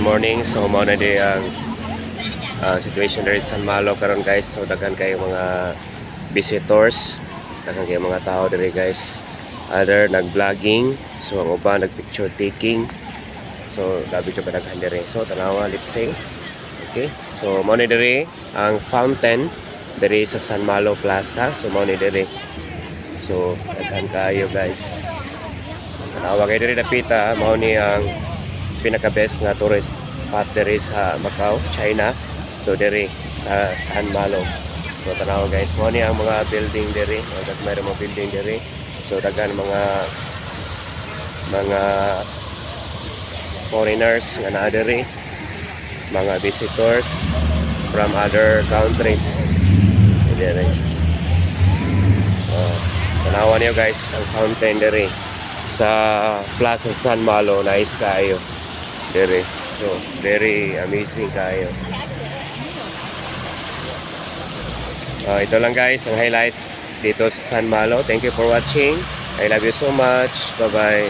Morning, so mao na di ang situation there sa San Malo karon guys. So daghan kayo mga visitors, daghan kayo mga tao dire guys. Other nag-vlogging, so ang uban nag-picture taking. So labi jud daghan dire. So tanawa, let's say. Okay. So mao ni dire ang fountain dire sa San Malo Plaza. So mao ni dire. So daghan kayo guys. Tanawa kayo dire dapita, mao ni ang pinaka-best na tourist spot dere sa Macau, China. So dere sa San Malo. So tanaw guys, mo ni ang mga building dere, mayroong mga building dere. So daghan mga foreigners nga naa dere, mga visitors from other countries dere. Tanawan niyo guys ang fountain dere sa Plaza San Malo, nice kayo dere. So very amazing kayo. Ito lang guys ang highlights dito sa San Malo. Thank you for watching. I love you so much. Bye bye.